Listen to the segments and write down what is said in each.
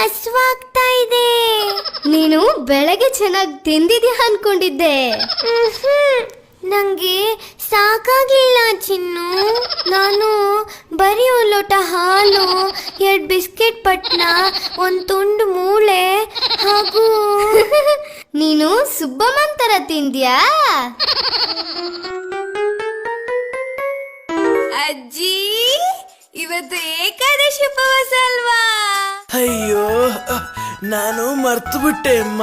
ಹಸ್ವಾಗ್ತಾ ಇದೆ. ನೀನು ಬೆಳಗ್ಗೆ ಚೆನ್ನಾಗಿ ತಿಂದಿದ್ಯಾ ಅನ್ಕೊಂಡಿದ್ದೆ. ನಂಗೆ ಸಾಕಾಗ್ಲಿಲ್ಲ ಚಿನ್ನು. ನಾನು ಬರೀ ಒಂದು ಲೋಟ ಹಾಲು, 2 ಬಿಸ್ಕೆಟ್ ಪಟ್ನ, 1 ತುಂಡು ಮೂಳೆ ಹಾಗೂ ನೀನು ಸುಬ್ಬಮ್ಮನ್ ತರ ತಿಂದ್ಯಾ? ಅಜ್ಜಿ, ಇವತ್ತು ಏಕಾದಶಿ ಉಪವಾಸ ಅಲ್ವಾ? ಅಯ್ಯೋ, ನಾನು ಮರ್ತು ಬಿಟ್ಟೆ ಅಮ್ಮ.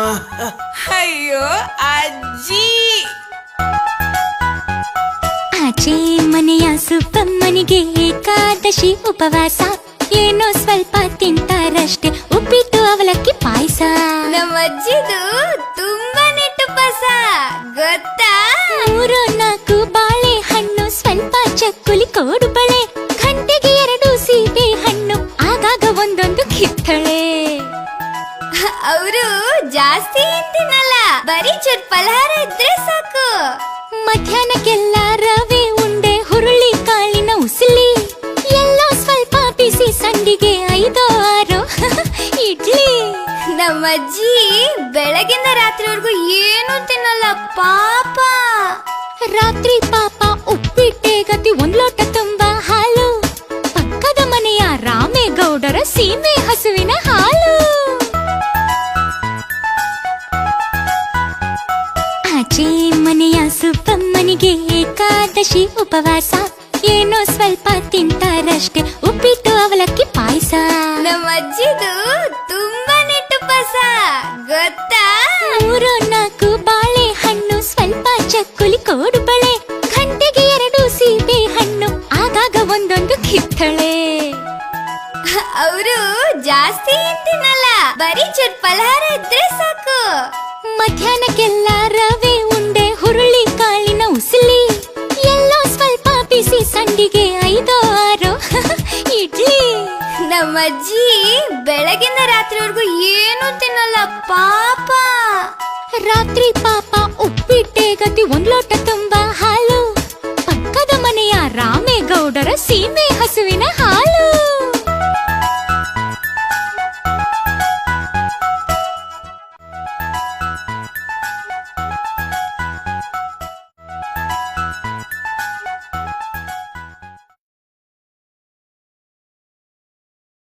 ಅಯ್ಯೋ ಅಜ್ಜಿ. ಆಚೆ ಮನೆಯ ಸುಬ್ಬಮ್ಮನಿಗೆ ಏಕಾದಶಿ ಉಪವಾಸ. ಏನೋ ಸ್ವಲ್ಪ ತಿಂತಾರಷ್ಟೇ, ಉಪ್ಪಿಟ್ಟು ಅವಲಕ್ಕಿ ಪಾಯಸ. ನಮ್ಮ ಅಜ್ಜಿದು ತುಂಬಾ ನೆಟ್ಟುಪವಾಸ ಗೊತ್ತಾ? 3-4 ಬಾಳೆಹಣ್ಣು, ಸ್ವಲ್ಪ ಚಕ್ಕುಲಿ ಕೋಡುಬಳೆ, ಗಂಟೆಗೆ 2 ಸೀಬೆ ಹಣ್ಣು, ಆಗಾಗ ಒಂದೊಂದು ಕಿತ್ತಳೆ. ಅವರು ಜಾಸ್ತಿ ಏನ್ ತಿನ್ನಲ್ಲ, ಬರೀ ಚೂರ್ ಫಲಹಾರ ಇದ್ರೆ ಸಾಕು. ಮಧ್ಯಾಹ್ನಕ್ಕೆಲ್ಲ ರವೆ ಉಂಡೆ, ಹುರುಳಿ ಕಾಳಿನ ಉಸಿಲಿ, ಎಲ್ಲೋ ಸ್ವಲ್ಪ ಬಿಸಿ ಸಂಡಿಗೆ, 5-6 ಇಡ್ಲಿ. ನಮ್ಮ ಅಜ್ಜಿ ಬೆಳಗಿಂದ ರಾತ್ರಿವರೆಗೂ ಏನು ತಿನ್ನಲ್ಲ ಪಾಪ. ರಾತ್ರಿ ಪಾಪ ಉಪ್ಪಿಟ್ಟೆ ಗತಿ, 1 ಲೋಟ ತುಂಬಾ ಹಾಲು, ಪಕ್ಕದ ಮನೆಯ ರಾಮೇಗೌಡರ ಸೀಮೆ ಹಸುವಿನ ಹಾಲು. ಆಚೆ ಮನೆಯ ಸುಬ್ಬಮ್ಮನಿಗೆ ಏಕಾದಶಿ ಉಪವಾಸ. ಏನೋ ಸ್ವಲ್ಪ ತಿಂತಾರಷ್ಟೇ, ಉಪ್ಪಿಟ್ಟು ಅವಲಕ್ಕಿ ಪಾಯಸ. ನಮ್ಮ ಅಜ್ಜಿದು ತುಂಬಾ ನೆಟ್ಟುಪವಾಸ ಗೊತ್ತಾ? 3-4 ಬಾಳೆಹಣ್ಣು, ಸ್ವಲ್ಪ ಚಕ್ಕುಲಿ ಕೋಡುಬಳೆ, ಗಂಟೆಗೆ 2 ಸೀಬೆ ಹಣ್ಣು, ಆಗಾಗ ಒಂದೊಂದು ಕಿತ್ತಳೆ. ಅವರು ಜಾಸ್ತಿ ಏನ್ ತಿನ್ನಲ್ಲ, ಬರೀ ಚೂರ್ ಫಲಹಾರ ಇದ್ರೆ ಸಾಕು. ಮಧ್ಯಾಹ್ನಕ್ಕೆಲ್ಲ ರವೆ ಉಂಡೆ, ಹುರುಳಿ ಕಾಳಿನ ಉಸಿಲಿ, ಎಲ್ಲೋ ಸ್ವಲ್ಪ ಬಿಸಿ ಸಂಡಿಗೆ, 5-6 ಇಡ್ಲಿ. ನಮ್ಮ ಅಜ್ಜಿ ಬೆಳಗಿಂದ ರಾತ್ರಿವರೆಗೂ ಏನು ತಿನ್ನಲ್ಲ ಪಾಪ. ರಾತ್ರಿ ಪಾಪ